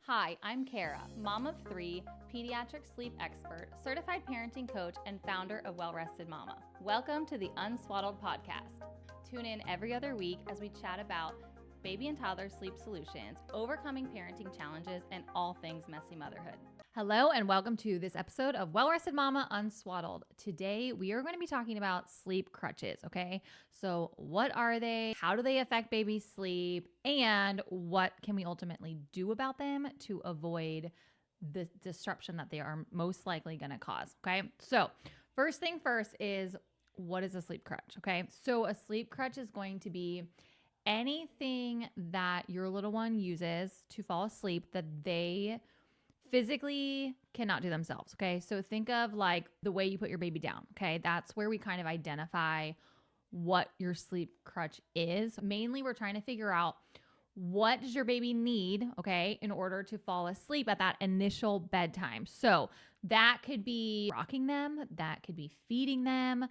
Hi, I'm Kara, mom of 3, pediatric sleep expert, certified parenting coach, and founder of Well Rested Mama. Welcome to the Unswaddled podcast. Tune in every other week as we chat about baby and toddler sleep solutions, overcoming parenting challenges, and all things messy motherhood. Hello, and welcome to this episode of Well Rested Mama Unswaddled. Today, we are going to be talking about sleep crutches, okay? So what are they? How do they affect baby sleep? And what can we ultimately do about them to avoid the disruption that they are most likely going to cause, okay? So first thing first is, what is a sleep crutch, okay? So a sleep crutch is going to be anything that your little one uses to fall asleep that they physically cannot do themselves, okay? So think of like the way you put your baby down, okay? That's where we kind of identify what your sleep crutch is. Mainly, we're trying to figure out what does your baby need, okay, in order to fall asleep at that initial bedtime. So that could be rocking them, that could be feeding them.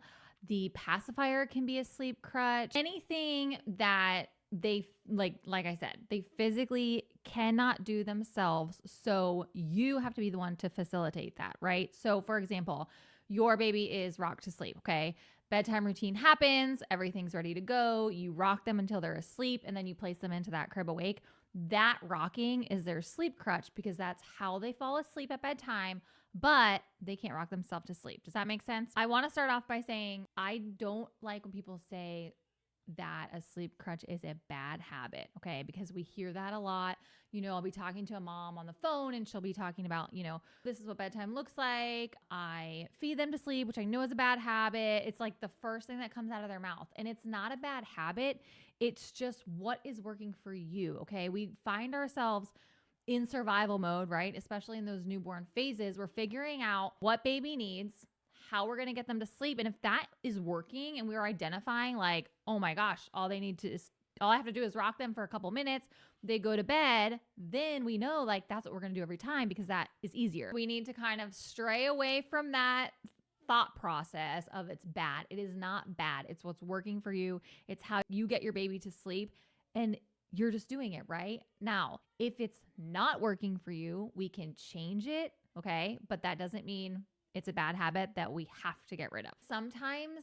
The pacifier can be a sleep crutch. Anything that they, like I said, they physically cannot do themselves. So you have to be the one to facilitate that, right? So for example, your baby is rocked to sleep, okay? Bedtime routine happens, everything's ready to go. You rock them until they're asleep, and then you place them into that crib awake. That rocking is their sleep crutch because that's how they fall asleep at bedtime, but they can't rock themselves to sleep. Does that make sense? I want to start off by saying I don't like when people say that a sleep crutch is a bad habit, okay? Because we hear that a lot. You know, I'll be talking to a mom on the phone and she'll be talking about, this is what bedtime looks like. I feed them to sleep, which I know is a bad habit. It's like the first thing that comes out of their mouth. And it's not a bad habit. It's just what is working for you, okay? We find ourselves in survival mode, right? Especially in those newborn phases. We're figuring out what baby needs, how we're going to get them to sleep. And if that is working and we're identifying like, oh my gosh, all I have to do is rock them for a couple minutes, they go to bed, then we know like that's what we're going to do every time because that is easier. We need to kind of stray away from that thought process of it's bad. It is not bad. It's what's working for you. It's how you get your baby to sleep, and you're just doing it right. Now, if it's not working for you, we can change it, okay? But that doesn't mean it's a bad habit that we have to get rid of. Sometimes,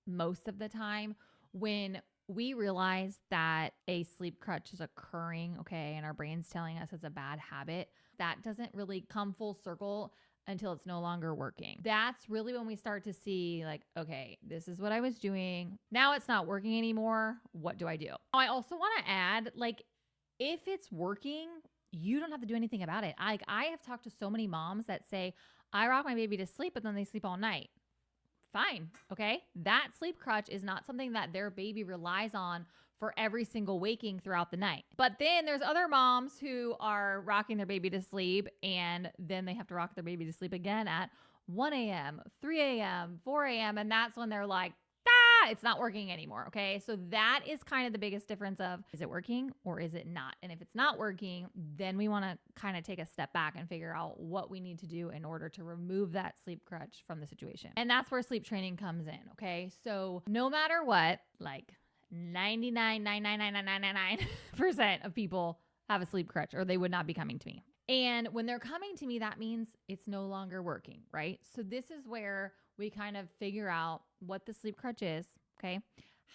most of the time when we realize that a sleep crutch is occurring, okay, and our brain's telling us it's a bad habit, that doesn't really come full circle until it's no longer working. That's really when we start to see like, okay, this is what I was doing. Now it's not working anymore. What do I do? I also want to add, like, if it's working, you don't have to do anything about it. I have talked to so many moms that say, I rock my baby to sleep, but then they sleep all night. Fine, okay? That sleep crutch is not something that their baby relies on for every single waking throughout the night. But then there's other moms who are rocking their baby to sleep, and then they have to rock their baby to sleep again at 1 a.m., 3 a.m., 4 a.m., and that's when they're like, it's not working anymore, okay? So that is kind of the biggest difference of, is it working or is it not? And if it's not working, then we want to kind of take a step back and figure out what we need to do in order to remove that sleep crutch from the situation. And that's where sleep training comes in, okay? So no matter what, like 99.9999999% of people have a sleep crutch or they would not be coming to me. And when they're coming to me, that means it's no longer working, right? So this is where we kind of figure out what the sleep crutch is, okay?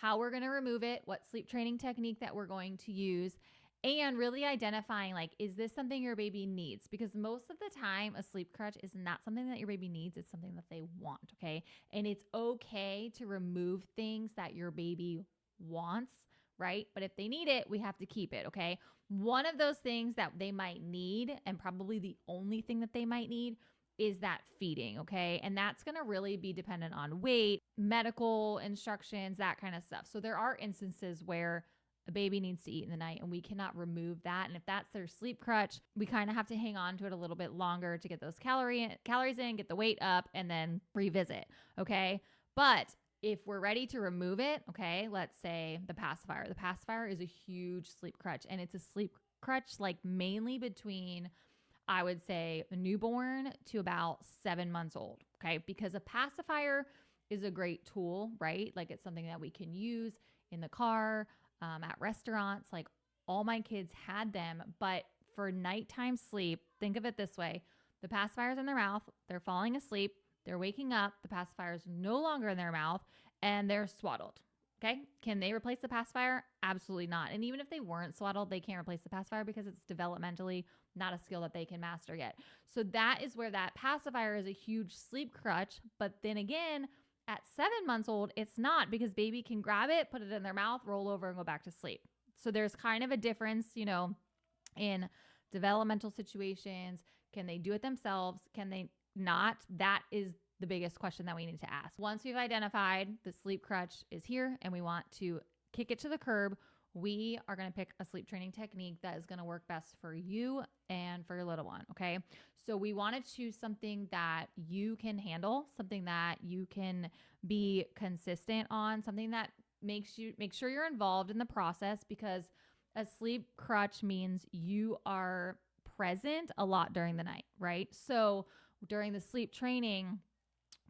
How we're going to remove it, what sleep training technique that we're going to use, and really identifying like, is this something your baby needs? Because most of the time, a sleep crutch is not something that your baby needs. It's something that they want, okay? And it's okay to remove things that your baby wants, right? But if they need it, we have to keep it, okay? One of those things that they might need, and probably the only thing that they might need, is that feeding, okay? And that's going to really be dependent on weight, medical instructions, that kind of stuff. So there are instances where a baby needs to eat in the night and we cannot remove that. And if that's their sleep crutch, we kind of have to hang on to it a little bit longer to get those calories in, get the weight up, and then revisit, okay? But if we're ready to remove it, okay, let's say the pacifier. The pacifier is a huge sleep crutch, and it's a sleep crutch like mainly between, I would say, a newborn to about 7 months old, okay? Because a pacifier is a great tool, right? Like it's something that we can use in the car, at restaurants. Like all my kids had them, but for nighttime sleep, think of it this way. The pacifier's in their mouth, they're falling asleep, they're waking up, the pacifier's no longer in their mouth, and they're swaddled. Okay. Can they replace the pacifier? Absolutely not. And even if they weren't swaddled, they can't replace the pacifier because it's developmentally not a skill that they can master yet. So that is where that pacifier is a huge sleep crutch. But then again, at 7 months old, it's not, because baby can grab it, put it in their mouth, roll over, and go back to sleep. So there's kind of a difference, in developmental situations. Can they do it themselves? Can they not? That is the biggest question that we need to ask. Once we've identified the sleep crutch is here and we want to kick it to the curb, we are going to pick a sleep training technique that is going to work best for you and for your little one. Okay. So we want to choose something that you can handle, something that you can be consistent on, something that make sure you're involved in the process, because a sleep crutch means you are present a lot during the night, right? So during the sleep training,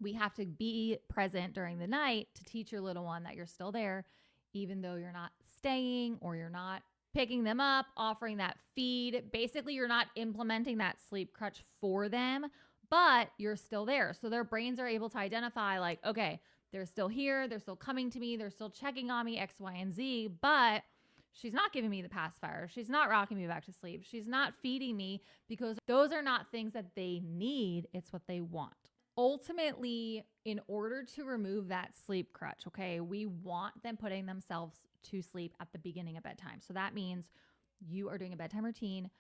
we have to be present during the night to teach your little one that you're still there, even though you're not staying or you're not picking them up, offering that feed. Basically, you're not implementing that sleep crutch for them, but you're still there. So their brains are able to identify like, okay, they're still here. They're still coming to me. They're still checking on me, X, Y, and Z, but she's not giving me the pacifier. She's not rocking me back to sleep. She's not feeding me, because those are not things that they need. It's what they want. Ultimately, in order to remove that sleep crutch, okay, we want them putting themselves to sleep at the beginning of bedtime. So that means you are doing a bedtime routine.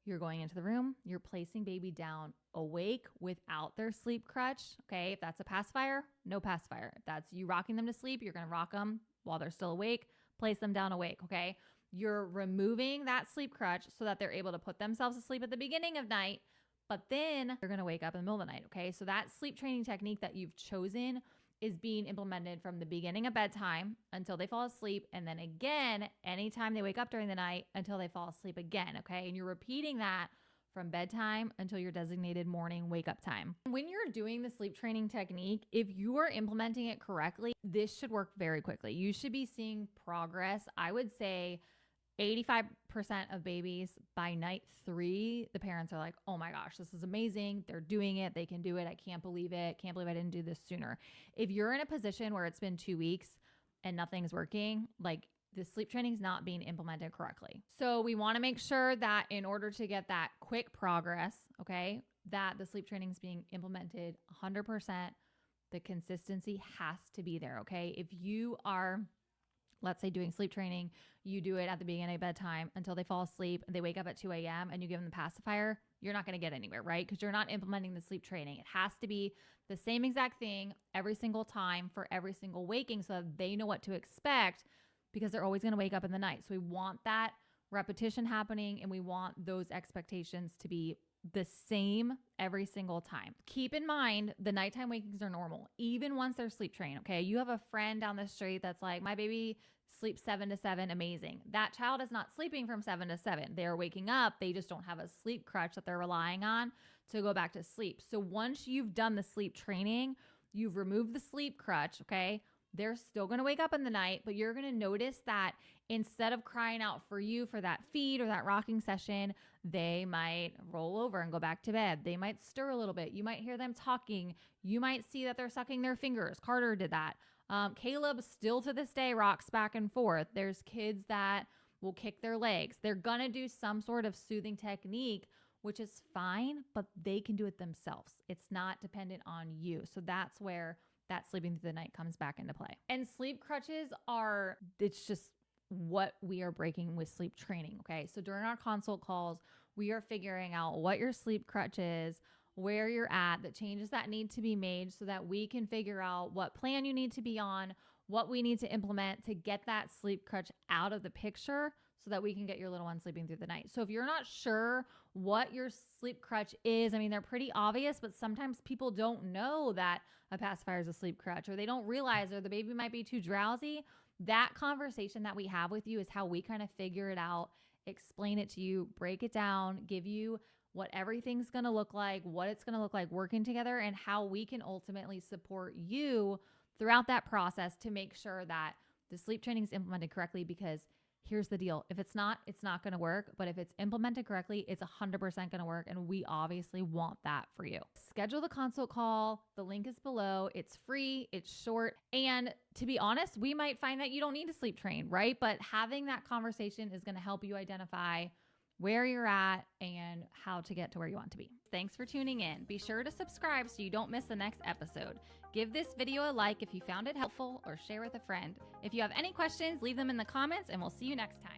You're going into the room. You're placing baby down awake without their sleep crutch. Okay, if that's a pacifier, no pacifier. If that's you rocking them to sleep, you're going to rock them while they're still awake. Place them down awake. Okay, you're removing that sleep crutch so that they're able to put themselves to sleep at the beginning of night. But then they're going to wake up in the middle of the night, okay? So that sleep training technique that you've chosen is being implemented from the beginning of bedtime until they fall asleep. And then again, anytime they wake up during the night until they fall asleep again, okay? And you're repeating that from bedtime until your designated morning wake up time. When you're doing the sleep training technique, if you are implementing it correctly, this should work very quickly. You should be seeing progress. I would say 85% of babies by night 3, the parents are like, oh my gosh, this is amazing. They're doing it. They can do it. I can't believe it. Can't believe I didn't do this sooner. If you're in a position where it's been 2 weeks and nothing's working, like the sleep training is not being implemented correctly. So we want to make sure that in order to get that quick progress, okay, that the sleep training is being implemented 100%. The consistency has to be there, okay? If you are, let's say, doing sleep training, you do it at the beginning of bedtime until they fall asleep, they wake up at 2 a.m. and you give them the pacifier, you're not going to get anywhere, right? Because you're not implementing the sleep training. It has to be the same exact thing every single time for every single waking so that they know what to expect, because they're always going to wake up in the night. So we want that repetition happening, and we want those expectations to be the same every single time. Keep in mind, the nighttime wakings are normal, even once they're sleep trained. Okay. You have a friend down the street that's like, my baby sleeps 7 to 7. Amazing. That child is not sleeping from 7 to 7. They're waking up. They just don't have a sleep crutch that they're relying on to go back to sleep. So once you've done the sleep training, you've removed the sleep crutch. Okay. They're still going to wake up in the night, but you're going to notice that instead of crying out for you for that feed or that rocking session, they might roll over and go back to bed. They might stir a little bit. You might hear them talking. You might see that they're sucking their fingers. Carter did that. Caleb still to this day rocks back and forth. There's kids that will kick their legs. They're going to do some sort of soothing technique, which is fine, but they can do it themselves. It's not dependent on you. So that's where that sleeping through the night comes back into play. And sleep crutches it's just what we are breaking with sleep training. Okay. So during our consult calls, we are figuring out what your sleep crutch is, where you're at, the changes that need to be made so that we can figure out what plan you need to be on, what we need to implement to get that sleep crutch out of the picture so that we can get your little one sleeping through the night. So if you're not sure what your sleep crutch is, I mean, they're pretty obvious, but sometimes people don't know that a pacifier is a sleep crutch, or they don't realize, or the baby might be too drowsy. That conversation that we have with you is how we kind of figure it out, explain it to you, break it down, give you what everything's going to look like, what it's going to look like working together, and how we can ultimately support you throughout that process to make sure that the sleep training is implemented correctly. Because Here's the deal. If it's not going to work. But if it's implemented correctly, it's 100% going to work. And we obviously want that for you. Schedule the consult call. The link is below. It's free. It's short. And to be honest, we might find that you don't need to sleep train, right? But having that conversation is going to help you identify where you're at and how to get to where you want to be. Thanks for tuning in. Be sure to subscribe so you don't miss the next episode. Give this video a like if you found it helpful or share with a friend. If you have any questions, leave them in the comments and we'll see you next time.